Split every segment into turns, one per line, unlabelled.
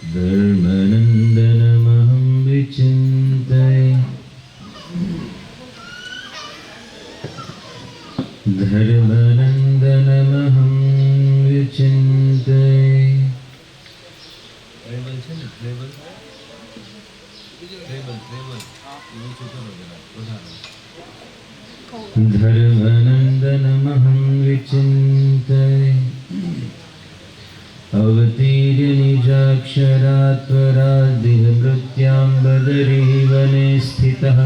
धर्मनन्दनमहं विचिन्तये धर्मनन्दनमहं विचिन्तये धर्मनन्दनमहं विचिन्तये अवतीर्य निजाक्षरात्वरादिहृत्यां बदरीवने स्थितः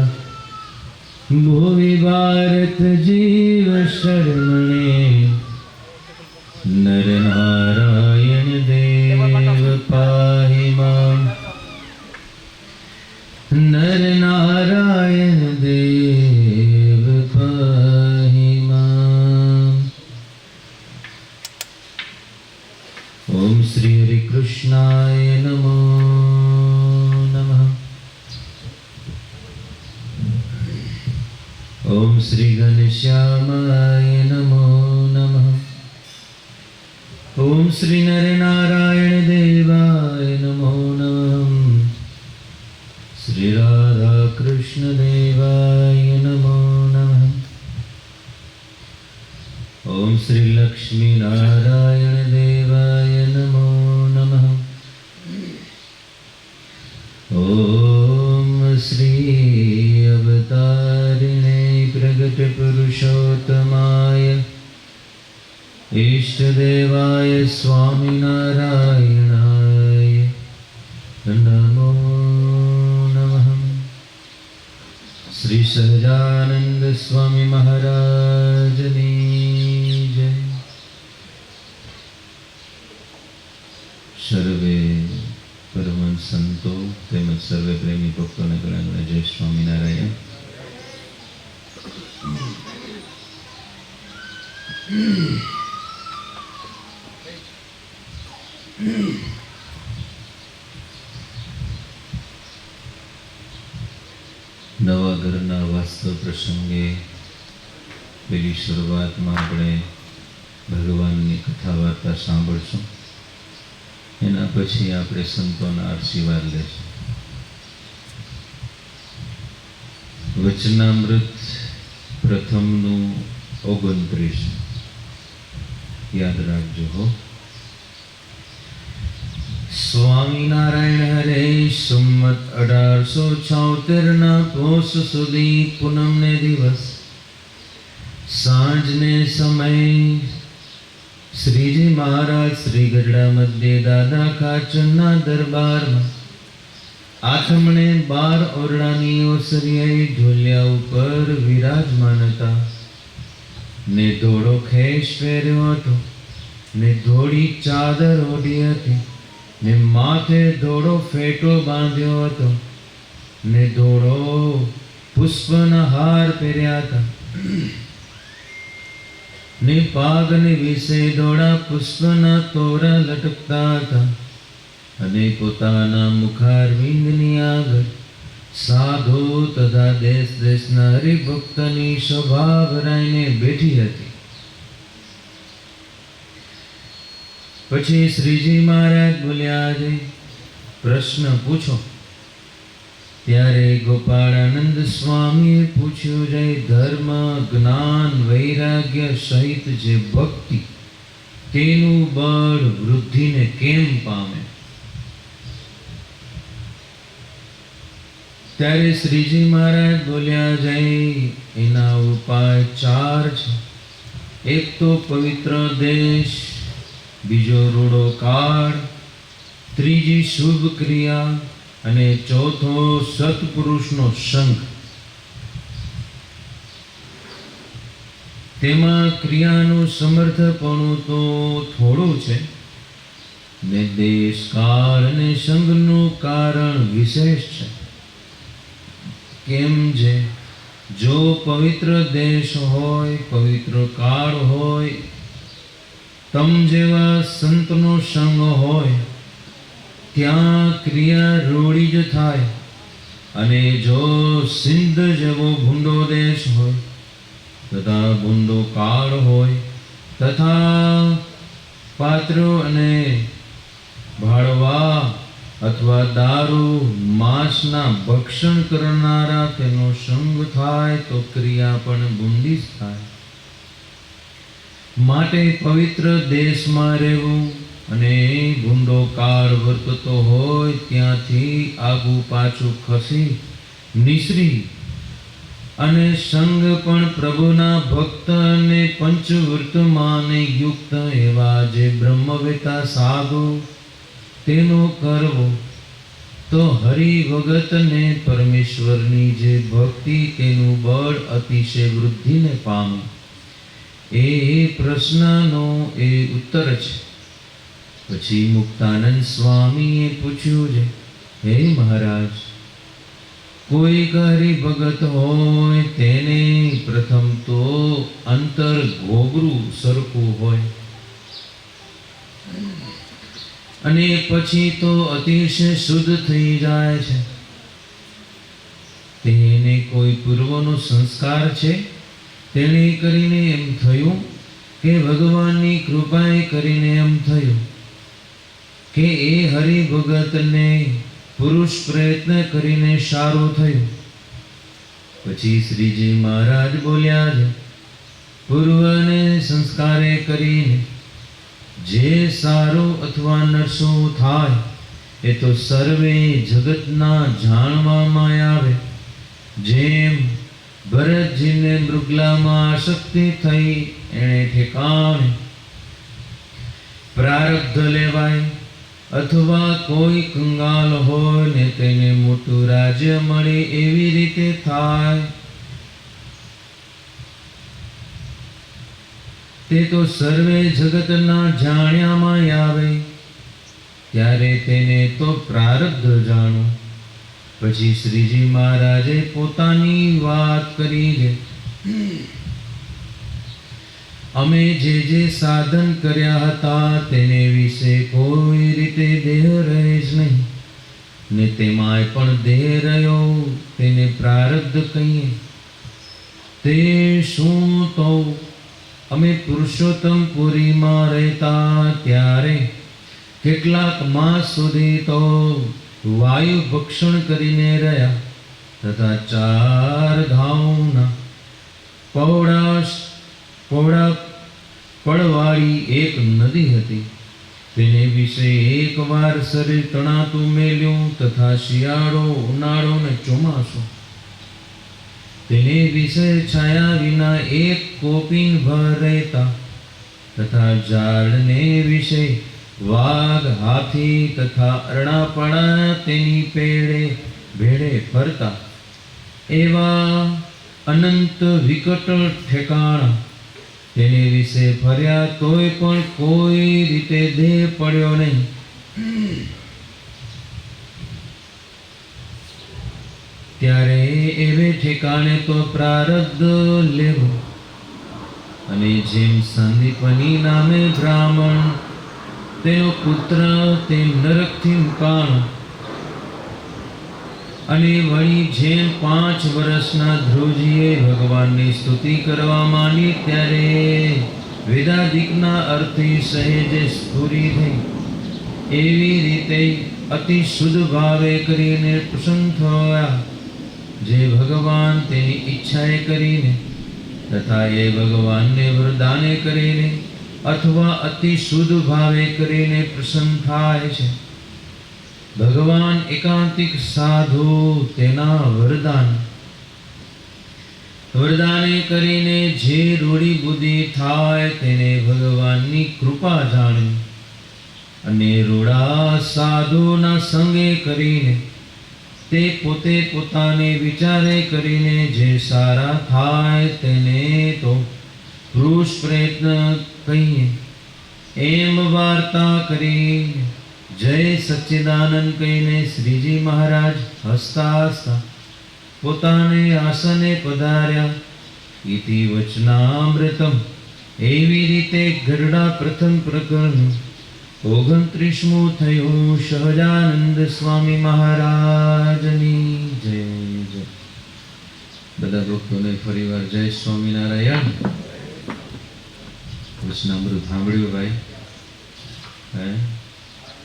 भुवि भारतजीव शर्मणे नरनारायण देव पाहि माम् नरनारायण देव पाहि माम्। ओम श्री हरि कृष्णाय नमो नमः। ओम श्री घनश्यामाय नमो नमः। ओम श्री नरनारायण देवाय नमो नमः। श्री राधा कृष्ण देवाय नमो नमः। ओम श्री लक्ष्मी नारायण देवाय नमो नमः। ओम श्री अवतारिणे प्रगट पुरुषोत्तमाय इष्टदेवाय स्वामिनारायणाय नमो नमः। श्री सहजानंद स्वामी महाराज की जय। सर्वे परम संतो तेमज सर्वे प्रेमी भक्तों ने गणना जय स्वामीनारायण। नवा घरना वास्तव प्रसंगे पहली शुरुआत में આપણે ભગવાનની કથા વાર્તા સાંભળશું, એના પછી આપણે સંતોના આશીર્વાદ લેશું। વચનામૃત પ્રથમનું 29 યાદ રાખજો હો। સ્વામિનારાયણ હરે સંમત 1876 પોષ સુધી પૂનમને દિવસ સાંજને સમય શ્રીજી મહારાજ શ્રી ગઢડા મધ્ય દાદા ખાચરના દરબારમાં આઠમણે 12 ઓરડાની ઓસરિયાએ ઢોલિયા ઉપર વિરાજમાન હતા ને ધોળો ખેસ પહેર્યો હતો ને ધોળી ચાદર ઓઢી હતી ને માથે ધોળો ફેટો બાંધ્યો હતો ને ધોળો પુષ્પના હાર પહેર્યા હતા ને પાગને વિશે ધોળા પુષ્પના તોરા લટકતા હતા અને પોતાના મુખારવિંદની આગળ સાધુ તથા દેશ દેશના હરિભક્તની શોભા ભરાઈને બેઠી હતી। પછી શ્રીજી મહારાજ બોલ્યા, આજે પ્રશ્ન પૂછો। ત્યારે ગોપાળાનંદ સ્વામીએ પૂછ્યું, જય ધર્મ જ્ઞાન વૈરાગ્ય સહિત જે ભક્તિ તેનું બળ વૃદ્ધિને કેમ પામે? ત્યારે શ્રીજી મહારાજ બોલ્યા, જય એના ઉપાય 4 છે। એક તો પવિત્ર દેશ, બીજો રૂડો કાળ, ત્રીજી શુભ ક્રિયા અને ચોથો સત્પુરુષનો સંગ। તેમાં ક્રિયાનું સમર્થપણું તો થોડું છે ને દેશ કાળ અને સંગનું કારણ વિશેષ છે। કેમ છે? જો પવિત્ર દેશ હોય, પવિત્ર કાળ હોય, તમ જેવા સંતનો સંગ હોય, ત્યાં ક્રિયા રૂઢી જ થાય। અને જો સિંધ જેવો ભૂંડો દેશ હોય તથા ભૂંડો કાળ હોય તથા પાત્રો અને ભાડવા અથવા દારૂ માંસના ભક્ષણ કરનારા તેનો સંગ થાય તો ક્રિયા પણ બુંદી જ થાય. માટે પવિત્ર દેશમાં રહેવું અને ભૂંડો કાળ વર્તતો હોય ત્યાંથી આગુ પાછું ખસી નિસરી અને સંગ પણ પ્રભુના ભક્ત અને પંચવર્તમાને યુક્ત એવા જે બ્રહ્મવેતા સાધુ તેનો કરવો તો હરિભગતને પરમેશ્વરની જે ભક્તિ તેનું બળ અતિશય વૃદ્ધિને પામે. એ પ્રશ્નનો એ ઉત્તર છે. પછી મુક્તાનંદ સ્વામીએ પૂછ્યું છે, હે મહારાજ, કોઈ હરિભગત હોય તેને પ્રથમ તો અંતર ઘોઘરું સરખું હોય અને પછી તો અતિશય શુદ્ધ થઈ જાય છે. તેને કોઈ પૂર્વનો સંસ્કાર છે તેને કરીને એમ થયું કે ભગવાનની કૃપાએ કરીને એમ થયું કે એ હરિભગતને પુરુષ પ્રયત્ન કરીને સારું થયું. પછી શ્રીજી મહારાજ બોલ્યા છે, પૂર્વને સંસ્કારે કરીને જે સારું અથવા નરસું થાય એ તો સર્વે જગતના જાણવામાં આવે. જેમ ભરતજીને મૃગલામાં આસક્તિ થઈ એણે ઠેકાણે પ્રારબ્ધ લેવાય, અથવા કોઈ કંગાલ હોય ને તેને મોટું રાજ્ય મળે એવી રીતે થાય. તે તો સર્વે જગતના જાણ્યામાં આવે, ત્યારે તેને તો પ્રારબ્ધ જાણો. પછી શ્રીજી મહારાજે પોતાની વાત કરી છે, અમે જે સાધન કર્યા હતા તેને વિશે કોઈ રીતે દેહ રહે જ નહીં, ને તેમાંય પણ દેહ રહ્યો તેને પ્રારબ્ધ કહીએ. તે શું તો અમે પુરુષોત્તમ પુરીમાં રહેતા ત્યારે કેટલાક માસ સુધી તો વાયુ ભક્ષણ કરીને રહ્યા, તથા 4 ગાઉના પહોળા પડવાળી એક નદી હતી. તેને વિશે એકવાર શરીર તણાતું મેલ્યું, તથા શિયાળો, ઉનાળો ને ચોમાસું તેને વિશે છાયા વિના એક કોપીન ભર રહેતા, તથા ઝાડને વિશે વાઘ, હાથી તથા અરણાપણા તેની ભેળે ફરતા. એવા અનંત વિકટ ઠેકાણા તેને વિશે ફર્યા, તોય પણ કોઈ રીતે દેહ પડ્યો નહીં. ત્યારે એવે ઠેકાણે તો પ્રારબ્ધ લેવું. અને જેમ સંદીપની નામે બ્રાહ્મણ તેનો પુત્ર તેમ નરકથી મુકાણો. અને વળી જેમ 5 વર્ષના ધ્રુવજીએ ભગવાનની સ્તુતિ કરવા માંડી ત્યારે વેદાદિકના અર્થથી સહેજે સ્ફુરી થઈ, એવી રીતે અતિ શુદ્ધ ભાવે કરીને પ્રસન્ન થયા. જે ભગવાન તેની ઈચ્છાએ કરીને તથા એ ભગવાનને વરદાને કરીને અથવા અતિ શુદ્ધ ભાવે કરીને પ્રસન્ન થાય છે. ભગવાન એકાંતિક સાધુ તેના વરદાને કરીને જે રૂડી બુદ્ધિ થાય તેને ભગવાનની કૃપા જાણી, અને રૂડા સાધુના સંગે કરીને તે પોતે પોતાને વિચારે કરીને જે સારા થાય તેને તો પુરુષ પ્રયત્ન કહીએ. એમ વાર્તા કરી જય સચ્ચિદાનંદ કહીને શ્રીજી મહારાજ હસતા હસતા પોતાને આસને પધાર્યા. ઇતિ વચનામૃતમ. એવી રીતે ગરડા પ્રથમ પ્રકરણ 29મું થયું. સહજાનંદ સ્વામી મહારાજની જય જય. બધા ભક્તોને ફરીવાર જય સ્વામિનારાયણ. વચનામૃત સાંભળ્યું ભાઈ?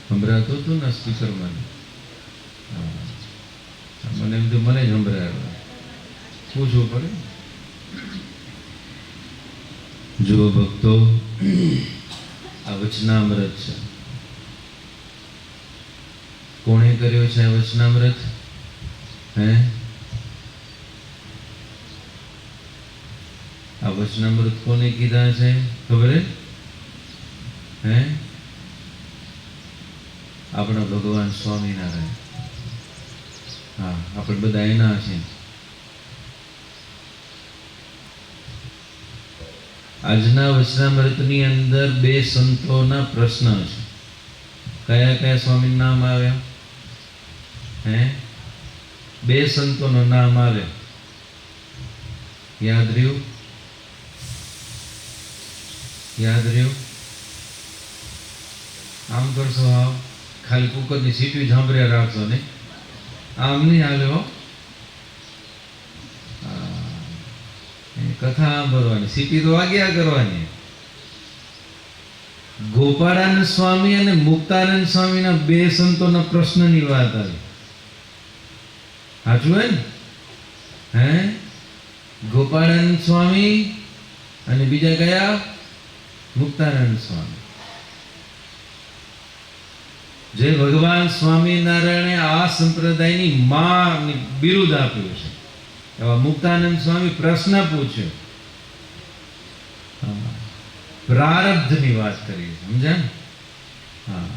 સંભળાતું હતું ને સ્પીકરમાં? મને એમ તો મને જ સંભળાય, પૂછવું પડે. જુઓ ભક્તો, આ વચનામૃત છે. કોણે કર્યો છે આ વચનામૃત? આ વચનામૃત કોને કીધા છે ખબર હે? આપણા ભગવાન સ્વામિનારાયણ. હા, આપણે બધા એના છે. આજના વચનામૃતની અંદર બે સંતોના પ્રશ્ન છે. કયા કયા સ્વામી નામ આવ્યા? બે સંતોનું નામ આવ્યા. યાદ રહ્યું? યાદ રહ્યું? આમ કરશો, આવ ખાલી કુકરની સીટી સાંભળ્યા રાખશો ને, આમ નહીં હાલ્યો. કથા સાંભળવાની, સીટી તો વાગ્યા કરવાની. ગોપાળાનંદ સ્વામી અને મુક્તાનંદ સ્વામીના બે સંતોના પ્રશ્નની વાત આવી. સાચું હે ને? ગોપાળાનંદ સ્વામી અને બીજા કયા? મુક્તાનંદ સ્વામી. જે ભગવાન સ્વામિનારાયણે આ સંપ્રદાયની માં બિરુદ આપ્યું છે, એવા મુક્તાનંદ સ્વામી પ્રશ્ન પૂછ્યો. પ્રારબ્ધની વાત કરી, સમજ્યા ને? હા,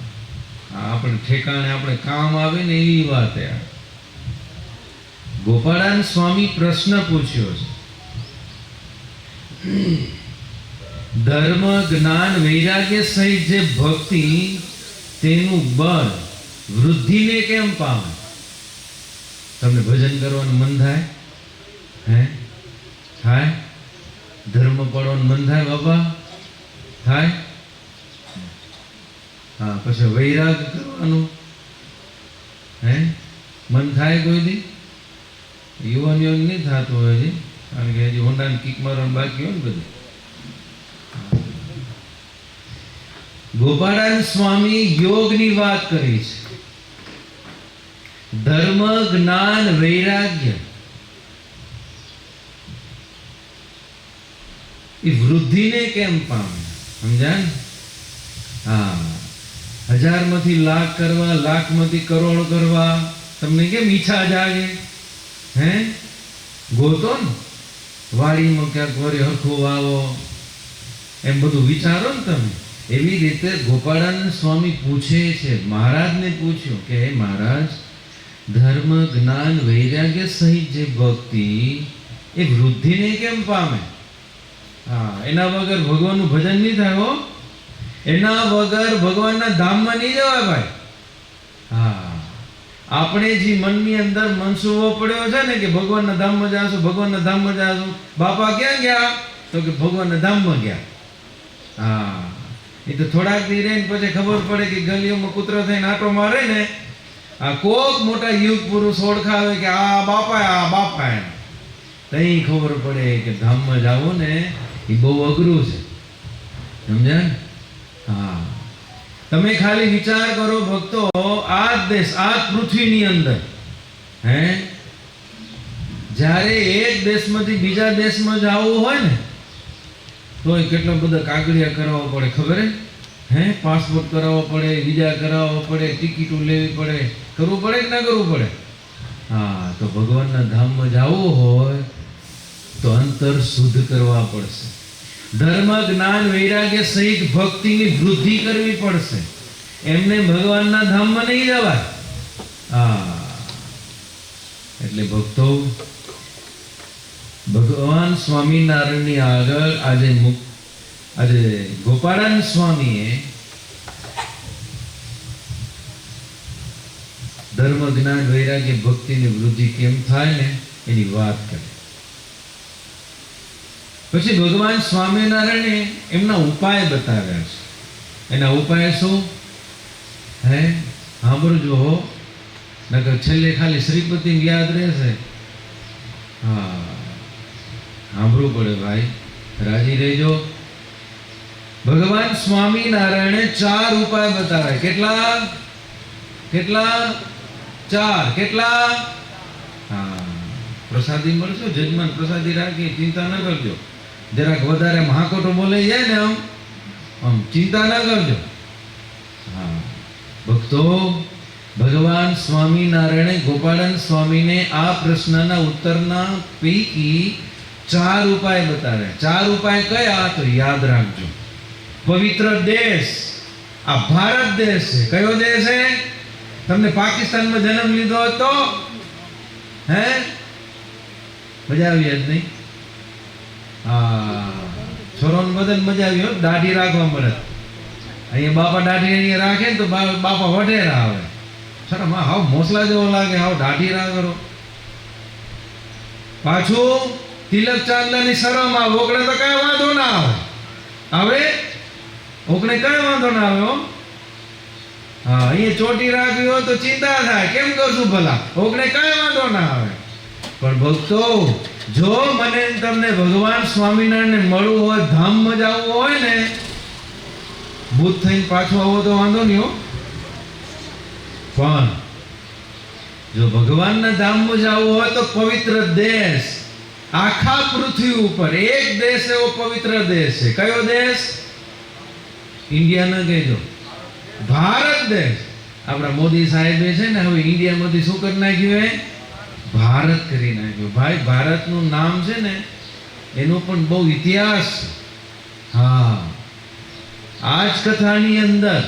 આપણે ઠેકાણે આપણે કામ આવે ને એવી વાત. ગોપાળાનંદ સ્વામી પ્રશ્ન પૂછ્યો છે, ધર્મ જ્ઞાન વૈરાગ્ય સહિત જે ભક્તિ, તેનું બળ વૃદ્ધિને કેમ પામે? તમને ભજન કરવાનું મન થાય? થાય? ધર્મ પાડવાનું મન થાય બાબા? થાય? હા, પછી વૈરાગ કરવાનું મન થાય કોઈ દી? યુવાનીઓ નહીં થતું હોય છે, કારણ કે હજી હોન્ડાને કિક મારવાનું બાકી હોય ને બધું. ગોપાળાનંદ સ્વામી યોગની વાત કરી છે. ધર્મ જ્ઞાન વૈરાગ્ય એ વૃદ્ધિને કેમ પામે? સમજાય ને? હા, 1000 માંથી લાખ કરવા, લાખ માંથી કરોડ કરવા તમને કેમ ઈચ્છા જાગે? ગોતો ને, વાડીમાં ક્યાંક વરે હરખું વાવો, એમ બધું વિચારો ને તમે. એવી રીતે ગોપાળાનંદ સ્વામી પૂછે છે, મહારાજને પૂછ્યું કે હે મહારાજ, ધર્મ જ્ઞાન વૈરાગ્ય સહિત જે ભક્તિ એ વૃદ્ધિને કેમ પામે? હા, એના વગર ભગવાનનું ભજન નહીં થાય હો. એના વગર ભગવાનના ધામમાં નહીં જવાય ભાઈ. હા, આપણે જે મનની અંદર મનસુબો પડ્યો છે ને કે ભગવાનના ધામમાં જાશું, ભગવાનના ધામમાં જાશું. બાપા ક્યાં ગયા? તો કે ભગવાનના ધામમાં ગયા. હા, એ તો થોડાક દી રહીને પછી ખબર પડે કે ગલીઓમાં કૂતરો થઈને આંટો મારે ને, આ કોક મોટા યુગ પુરુષ ઓળખાવે કે આ બાપા એમ, તઈ ખબર પડે કે ધામમાં જાવું ને એ બહુ અઘરું છે. સમજ્યા? હા, તમે ખાલી વિચાર કરો ભક્તો, આ દેશ, આ પૃથ્વીની અંદર જ્યારે એક દેશમાંથી બીજા દેશમાં જવું હોય ને તો કેટલા બધા કાગળિયા કરાવવા પડે, ખબર હે? પાસપોર્ટ કરાવવો પડે, વિઝા કરાવવો પડે, ટિકિટો લેવી પડે. કરવું પડે કે ના કરવું પડે? હા, તો ભગવાનના ધામમાં જવું હોય તો અંતર શુદ્ધ કરવા પડશે. ધર્મ જ્ઞાન વૈરાગ્ય સહિત ભક્તિની વૃદ્ધિ કરવી પડશે. એમને ભગવાનના ધામમાં નહીં જવાય. હા, એટલે ભક્તો, ભગવાન સ્વામિનારાયણની આગળ આજે ગોપાળાનંદ સ્વામીએ ધર્મ જ્ઞાન વૈરાગ્ય ભક્તિની વૃદ્ધિ કેમ થાય ને એની વાત કરી. પછી ભગવાન સ્વામિનારાયણે એમના ઉપાય બતાવ્યા છે. એના ઉપાય શું? સાંભળજો હો, નકર છેલ્લે ખાલી શ્રીપતિ યાદ રહેશે. હા, સાંભળવું પડે ભાઈ, રાજી રહેજો. ભગવાન સ્વામિનારાયણે 4 ઉપાય બતાવ્યા. કેટલા? 4 કેટલા? હા, પ્રસાદી મળશે, જજમાન પ્રસાદી રાખી, ચિંતા ન કરજો. જરાક વધારે મહાકોટો બોલાઈ જાય ને આમ ચિંતા ન કરજો. હા ભક્તો, ભગવાન સ્વામિનારાયણે ગોપાળન સ્વામીને આ પ્રશ્નના ઉત્તરના પૈકી 4 ઉપાય બતાવ્યા. 4 ઉપાય કયા? તો યાદ રાખજો. પવિત્ર દેશ, આ ભારત દેશ છે. કયો દેશ છે? તમને પાકિસ્તાનમાં જન્મ લીધો હતો, હે મજા આવી જ નહીં? હા, છોરોને બધાને મજા આવી હો. દાઢી રાખવા મળે. અહીંયા બાપા દાઢી અહીંયા રાખે ને તો બાપા વઢેરા આવે. શરમ, હાવ મોસલા જેવો લાગે, હાવ દાઢી રા કરો. પાછું તિલક ચાંદલાની શરમ આવે. ઓગણે તો કઈ વાંધો ના આવે. ઓગણે કઈ વાંધો ના આવે હો. હા, અહીંયા ચોટી રાખવી હોય તો ચિંતા થાય, કેમ કરશું ભલા? ઓગણે કઈ વાંધો ના આવે. પણ ભક્તો, જો મને તમને ભગવાન સ્વામિનારાયણ મળવું હોય, ધામમાં જવું હોય ને, ભૂત થઈને પાછો આવો તો વાંધો નહીં હો. પણ જો ભગવાનના ધામમાં જવું હોય તો પવિત્ર દેશ, આખા પૃથ્વી ઉપર એક દેશ એવો પવિત્ર દેશ છે. કયો દેશ? ઇન્ડિયા ન કહેજો, ભારત દેશ. આપણા મોદી સાહેબે છે ને હવે ઇન્ડિયામાંથી શું કરી નાખ્યું? ભારત કરી નાખ્યું. ભાઈ, ભારતનું નામ છે ને એનો પણ બહુ ઇતિહાસ. હા, આ જ કથાની અંદર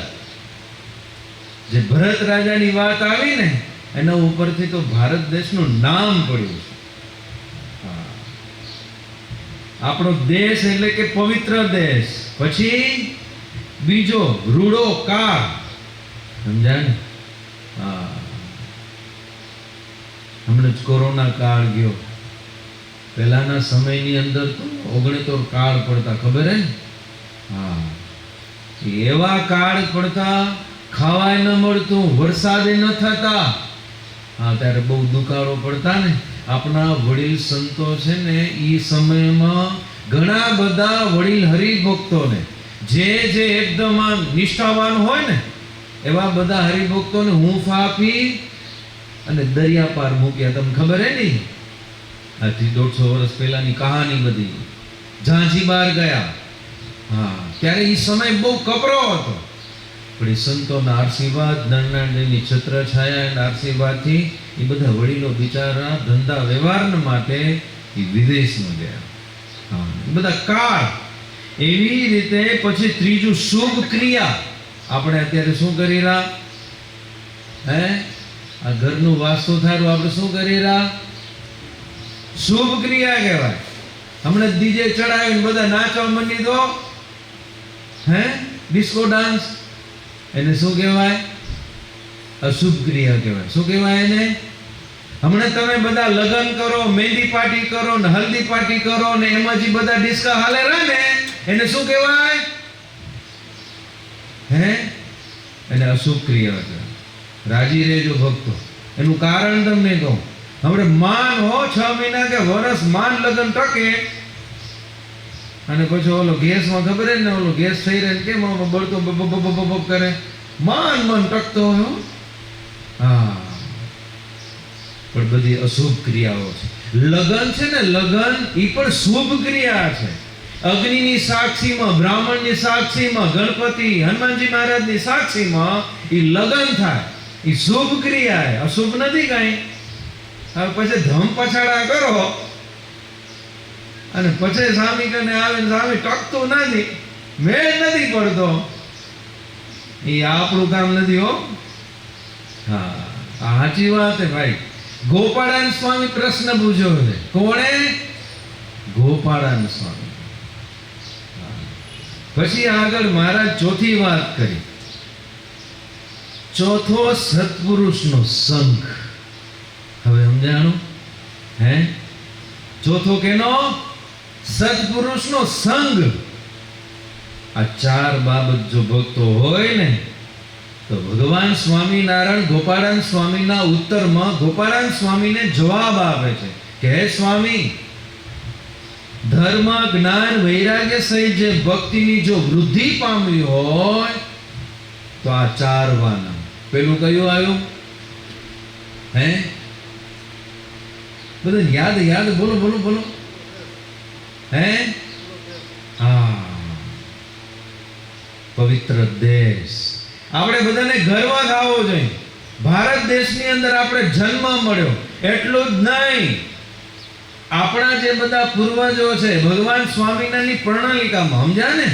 જે ભરત રાજાની વાત આવી ને એના ઉપરથી તો ભારત દેશનું નામ પડ્યું છે. આપણો દેશ એટલે કે પવિત્ર દેશ. પછી બીજો રૂડો કાળ, સમજાય ને? હા, હમણાં જ કોરોના કાળ ગયો. પહેલાના સમયની અંદર તો 69 કાળ પડતા, ખબર હે ને? હા, એવા કાળ પડતા, ખાવાય ન મળતું, વરસાદે ન થતા. હા, ત્યારે બહુ દુકાળો પડતા ને. આપણા વડીલ સંતો છે ને એ સમયમાં ઘણા બધા વડીલ હરિભક્તોને જે એકદમ નિષ્ઠાવાન હોય ને એવા બધા હરિભક્તોને હૂંફ આપી અને દરિયા પાર મૂક્યા. તમને ખબર હે ને? આજથી 150 વર્ષ પહેલાની કહાની બધી. ઝાંઝીબાર ગયા. હા, ત્યારે એ સમય બહુ કપરો હતો. પણ એ સંતોના આશીર્વાદ, નારાયણની છત્ર છાયા અને આશીર્વાદથી એ બધા વડીલો બિચારા ધંધા વ્યવહાર માટે એ વિદેશમાં ગયા. હા, એ બધા કાળ. એવી રીતે પછી ત્રીજું શુભ ક્રિયા. આપણે અત્યારે શું કરી રહ્યા? હે, આ ઘરનું વાસ્તુ થાય આપણે શું કરી રહ્યા? શુભ ક્રિયા કહેવાય. હમણાં ડીજે ચડાવીને બધા નાચવા માંડી દો, હે, ડિસ્કો ડાન્સ, એને શું કહેવાય? અશુભ ક્રિયા કહેવાય. શું કહેવાય એને? હમણાં તમે બધા લગ્ન કરો, મહેંદી પાર્ટી કરો ને હલ્દી પાર્ટી કરો ને એમાં જે બધા ડિસ્કા હાલે રહે ને એને શું કહેવાય? હે, એને અશુભ ક્રિયા કહેવાય. રાજી રહેજો ભક્તો. એનું કારણ તમને કહું. હમણાં માન હો 6 મહિના કે વર્ષ માન લગ્ન ટકે અને પછી ઓલો ગેસમાં ખબર હે ને, ઓલો ગેસ થઈ રહે કેમ બળતો બબ કરે, માન ટકતો હોય. હા, પણ બધી અશુભ ક્રિયાઓ છે. લગન છે ને, લગન એ પણ શુભ ક્રિયા છે. અગ્નિની સાક્ષીમાં, બ્રાહ્મણની સાક્ષીમાં, ગણપતિ હનુમાનજી મહારાજની સાક્ષીમાં એ લગન થાય. એ શુભ ક્રિયા છે, અશુભ નથી કઈ. હવે પછી ધમ પછાડા કરો અને પછી સ્વામી કને આવે, સ્વામી ટકતું નથી, મેળ નથી પડતો, એ આપણું કામ નથી હો. હા, સાચી વાત છે ભાઈ. ગોપાળાન સ્વામી પ્રશ્ન પૂછ્યો છે. કોણે? ગોપાળાન સ્વામી. પછી આગળ મહારાજ ચોથી વાત કરી. ચોથો સત્પુરુષનો સંગ. હવે સમજાણું? હે, ચોથો કેનો? સત્પુરુષનો સંગ. આ 4 બાબત જો ભક્તો હોય ને તો ભગવાન સ્વામિનારાયણ ગોપાળાન સ્વામીના ઉત્તરમાં ગોપાળાન સ્વામીને જવાબ આપે છે કે હે સ્વામી, ધર્મ, જ્ઞાન, વૈરાગ્ય સહિત જે ભક્તિની જો વૃદ્ધિ પામવી હોય તો આ 4 વાના. પેલું કયું આવ્યું? હે બધા યાદ યાદ બોલો બોલો બોલો. હે હા, પવિત્ર દેશ. આપણે બધાને ગર્વ થવો જોઈએ. ભારત દેશની અંદર આપણે જન્મ મળ્યો એટલું જ નહીં, આપણા જે બધા પૂર્વજો છે ભગવાન સ્વામિનારાયણની પ્રણાલિકામાં સમજ્યા ને.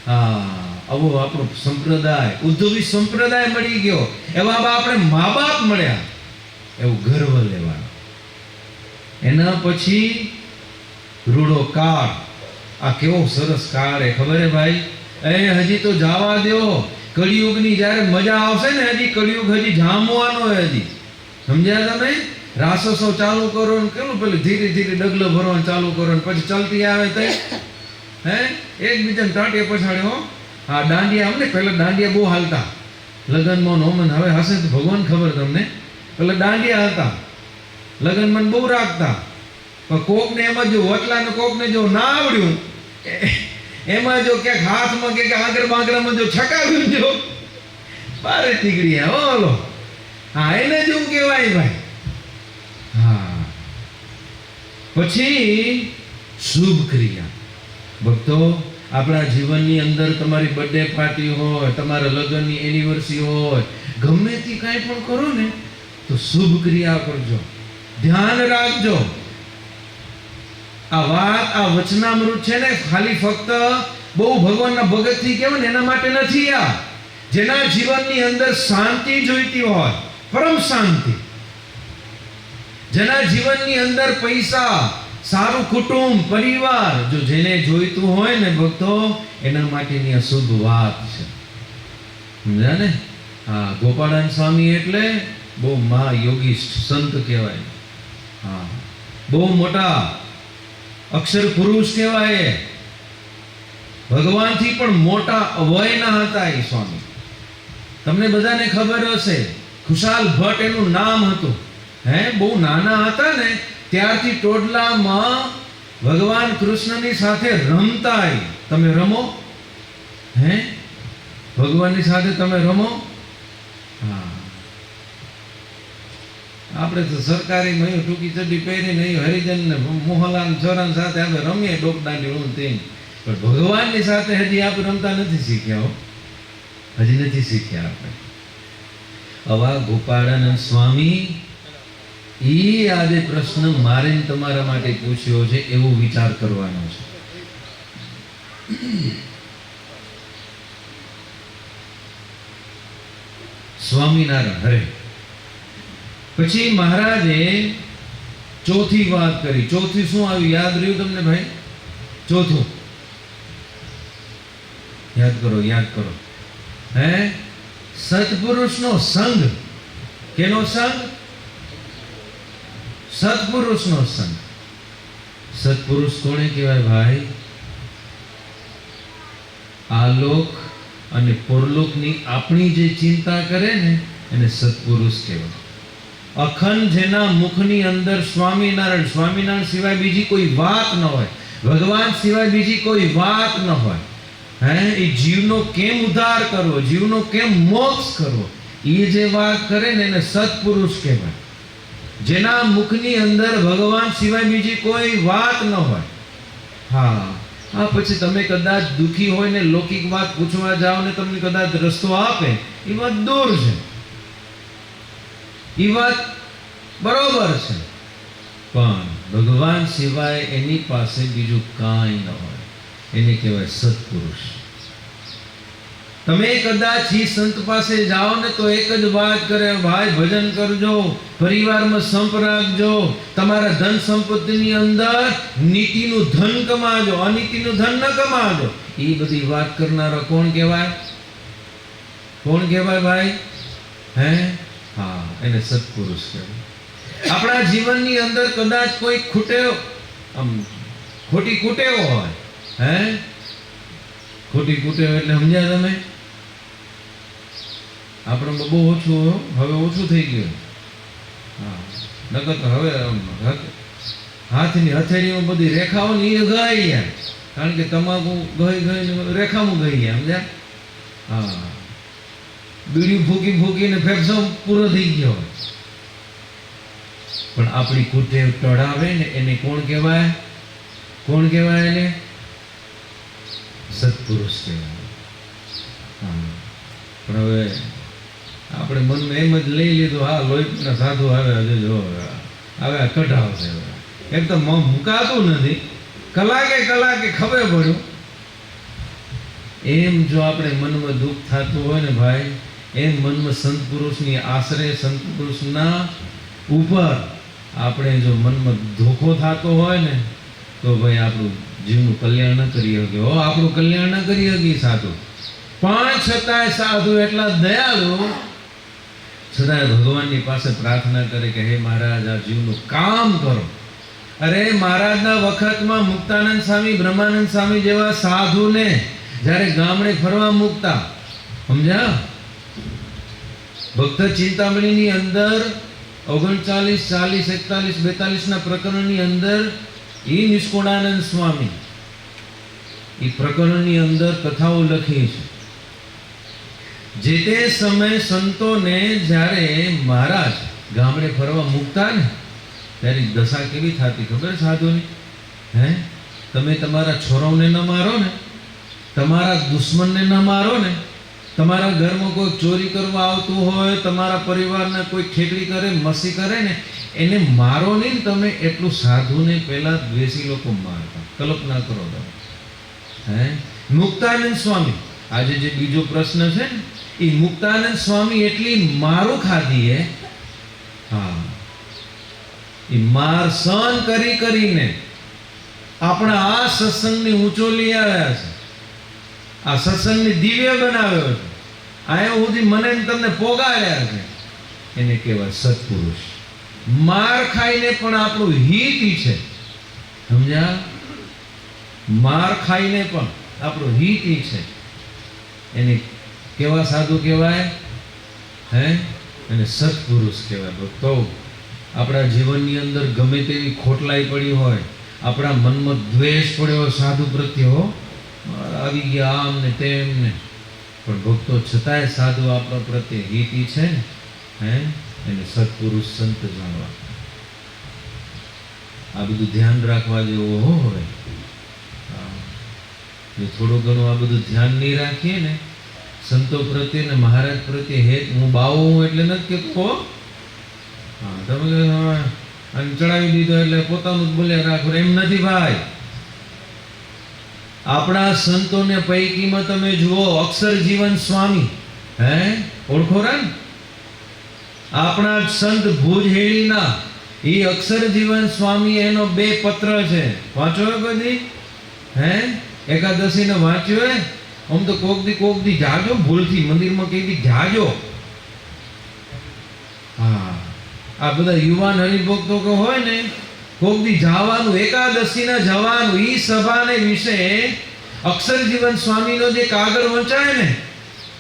હા, આવો આપણો સંપ્રદાય ઉદ્ધવી સંપ્રદાય મળી ગયો, એવા આપણે મા બાપ મળ્યા, એવું ગર્વ લેવાનું. એના પછી રૂડો કાળ. આ કેવો સરસ કાળ હે, ખબર હે ભાઈ? હજી તો જવા દો. કળિયુગની જ્યારે મજા આવશે ને, હજી કળિયુગ હજી જામવાનો હોય. હજી સમજ્યા તમે? રાસસો ચાલુ કરો ને કેવું પેલું ધીરે ધીરે ડગલો ભરવાનું ચાલુ કરો ને પછી ચાલતી આવે તો હે એકબીજાને ટાંટિયા પછાડ્યો. હા, દાંડિયા અમને પહેલા દાંડિયા બહુ હાલતા લગ્નમાં નોમન. હવે હશે તો ભગવાન ખબર તમને. પેલા દાંડિયા હતા, લગ્નમાં બહુ રાખતા. પણ કોકને એમાં જો વટલાને કોકને જો ના આવડ્યું એમાં જો ક્યાંક હાથમાં કે આગળ બાગડામાં જો છકાવ્યું જો બારે નીકળી ઓલો. હા, એને જ એવું કહેવાય ભાઈ. હા, પછી શુભ ક્રિયા. ભક્તો, આપણા જીવનની અંદર તમારી બર્થડે પાર્ટી હોય, તમારા લગ્નની એનિવર્સરી હોય, ગમે તે કાંઈ પણ કરો ને તો શુભ ક્રિયા કરજો. ધ્યાન રાખજો. આ વાત, આ વચનામૃત છે ને, ખાલી ફક્ત બહુ ભગવાનના ભગતથી કહેવાય ને એના માટે નથી. આ જેના જીવનની અંદર શાંતિ જોઈતી હોય, પરમ શાંતિ, જેના જીવનની અંદર પૈસા, સારું કુટુંબ, પરિવાર જો જેને જોઈતું હોય ને ભક્તો, એના માટેની આ શુભ વાત છે. સમજ્યા ને? હા, ગોપાળાન સ્વામી એટલે બહુ મહાયોગિષ્ઠ સંત કહેવાય. હા, બહુ મોટા અક્ષર પુરુષ કહેવાય. ભગવાનથી પણ મોટા વયના હતા એ સ્વામી. તમને બધાને ખબર હશે, ખુશાલ ભટ્ટ એનું નામ હતું. હે, બહુ નાના હતા ને ત્યારથી ટોડલામાં ભગવાન કૃષ્ણની સાથે રમતા. તમે રમો? હે, ભગવાનની સાથે તમે રમો? હા, આપણે તો સરકારી મયું ટૂંકી ચડ્ડી પહેરી નહીં હરિજન ને મોહલાન છોરાન સાથે આપણે રમીએ ડોકદાંડી હું તેમ, પણ ભગવાનની સાથે હજી આપણે રમતા નથી શીખ્યા. હજી નથી શીખ્યા આપણે. આવા ગોપાળાનંદ સ્વામી એ આજે પ્રશ્ન મારે તમારા માટે પૂછ્યો છે, એવો વિચાર કરવાનો છે. સ્વામિનારાયણ હરે. પછી મહારાજે ચોથી વાત કરી. ચોથી શું આવ્યું? યાદ રહ્યું તમને ભાઈ? ચોથું યાદ કરો, યાદ કરો. હે, સત્પુરુષનો સંગ. કેનો સંગ? સત્પુરુષનો સંગ. સત્પુરુષ કોને કહેવાય ભાઈ? આલોક અને પરલોકની આપણી જે ચિંતા કરે ને એને સત્પુરુષ કહેવાય. અખંડ જેના મુખની અંદર સ્વામિનારાયણ, સ્વામિનારાયણ સિવાય બીજી કોઈ વાત ન હોય, ભગવાન સિવાય બીજી કોઈ વાત ન હોય. હે, એ જીવનો કેમ ઉદ્ધાર કરવો, જીવનો કેમ મોક્ષ કરવો, એ જે વાત કરે ને એને સત્પુરુષ કહેવાય. જેના મુખની અંદર ભગવાન સિવાય બીજી કોઈ વાત ન હોય. હા, આ પછી તમે કદાચ દુખી હોય ને લૌકિક વાત પૂછવા જાઓ ને તમને કદાચ રસ્તો આપે, એ વાત દૂર છે, એ વાત બરોબર છે, પણ ભગવાન સિવાય એની પાસે બીજું કાંઈ ન હોય, એને કહેવાય સત્પુરુષ. તમે કદાચ એ સંત પાસે જાઓ ને તો એક જ વાત કરે, ભાઈ ભજન કરજો, પરિવારમાં સંપ રાખજો, તમારા ધન સંપત્તિની અંદર નીતિનું ધન કમાજો, અનીતિનું ધન ન કમાજો. એ બધી વાત કરનારો કોણ કહેવાય? કોણ કહેવાય ભાઈ? હે, હા, એને સત્પુરુષ કહેવાય. આપણા જીવનની અંદર કદાચ કોઈ ખોટી કુટેવો હોય. હે, ખોટી કુટેવો એટલે સમજ્યા તમે? આપણે બહુ ઓછું, હવે ઓછું થઈ ગયું. હા, નકર તો હવે હાથની હથેળીમાં બધી રેખાઓ ને એ ગઈ યાર, કારણ કે તમાકુ ગઈ રેખામાં ગઈ ગયા, સમજ્યા? હા, બીડી ફૂકી ફૂકીને ફેફસો પૂરો થઈ ગયો. પણ આપણી કુટેવ ટળાવે ને એને કોણ કહેવાય? કોણ કહેવાય? એને સત્પુરુષ કહેવાય. હા, પણ હવે આપણે મનમાં એમ જ લઈ લીધું, હા લોહીના સાધુ આવે, જો હવે કઢાવશે. એમ તો મુકાતું નથી, કલાકે ખબર પડ્યું. એમ જો આપણે મનમાં દુઃખ થતું હોય ને ભાઈ, એમ મનમાં સંત પુરુષની આશરે, સંત પુરુષના ઉપર આપણે જો મનમાં ધોખો થતો હોય ને, તો ભાઈ આપણું જીવનું કલ્યાણ ન કરી શકે. આપણું કલ્યાણ ન કરી શકી સાધુ. પણ છતાંય સાધુ એટલા દયાળુ, છતાંય ભગવાનની પાસે પ્રાર્થના કરે કે હે મહારાજ, આ જીવનું કામ કરો. અરે મહારાજના વખતમાં મુક્તાનંદ સ્વામી, બ્રહ્માનંદ સ્વામી જેવા સાધુને જ્યારે ગામડે ફરવા મૂકતા, સમજ્યા? ભક્ત ચિંતામણીની અંદર 39, 40, 41, 42 પ્રકરણની અંદર એ નિષ્કુળાનંદ સ્વામી એ પ્રકરણની અંદર કથાઓ લખી છે. જે તે સમય સંતોને જ્યારે મહારાજ ગામડે ફરવા મૂકતા ને, ત્યારે દશા કેવી થતી ખબર સાધુની? તમે તમારા છોરાઓને ન મારો ને, તમારા દુશ્મનને ન મારો ને, તમારા ઘરમાં કોઈ ચોરી કરવા આવતું હોય, તમારા પરિવારને કોઈ ઠેકડી કરે, મસી કરે ને, એને મારો નહીં. તમે એટલું સાધુને પહેલા દ્વેષી લોકો મારતા. કલ્પના કરો તમે. મુક્તાનંદ સ્વામી, આજે જે બીજો પ્રશ્ન છે ને, એ મુક્તાનંદ સ્વામી એટલી મારું ખાધી. હા, એ માર સહન કરીને આપણા આ સત્સંગને ઊંચો લઈ આવ્યા છે. આ સત્સંગને દિવ્ય બનાવ્યો છે. અહીંયા સુધી મને તમને પોગાડ્યા છે. એને કહેવાય સત્પુરુષ. માર ખાઈને પણ આપણું હિત છે, સમજ્યા? માર ખાઈને પણ આપણું હિત છે. એને કેવા સાધુ કહેવાય? એને સત્પુરુષ કહેવાય. ભક્તો, આપણા જીવનની અંદર ગમે તેવી ખોટલાઈ પડી હોય, આપણા મનમાં દ્વેષ પડ્યો હોય સાધુ પ્રત્યે, આવી ગયા આમ ને તેમ ને, પણ ભક્તો છતાંય સાધુ આપણા પ્રત્યે હિતી છે ને, એને સત્પુરુષ સંત જાણવા. આ બધું ધ્યાન રાખવા જેવું હોય. જો થોડું ઘણું આ બધું ધ્યાન નહીં રાખીએ ને સંતો પ્રત્યે ને મહારાજ પ્રત્યે, હેત હું બાવો હું એટલે નથી કહેતો. હા, તમે ચડાવી દીધો એટલે પોતાનું જ બોલ્યા રાખો, એમ નથી ભાઈ. આપણા સંતોને પૈકીમાં તમે જુઓ, અક્ષરજીવન સ્વામી, ઓળખો રા ને? આપણા સંત ભુજહેડીના એ અક્ષરજીવન સ્વામી, એનો 2 પત્ર છે. વાંચો બધી? એકાદશી ને વાંચ્યો? આમ તો કોક દી જાજો, ભૂલથી મંદિરમાં કઈ દી જાજો. હા, આ બધા યુવાન હરિભક્તો કે હોય ને, કોક દી જવાનું, એકાદશી ના જવાનું. ઈ સભાને વિશે અક્ષરજીવન સ્વામીનો જે કાગળ વંચાય ને,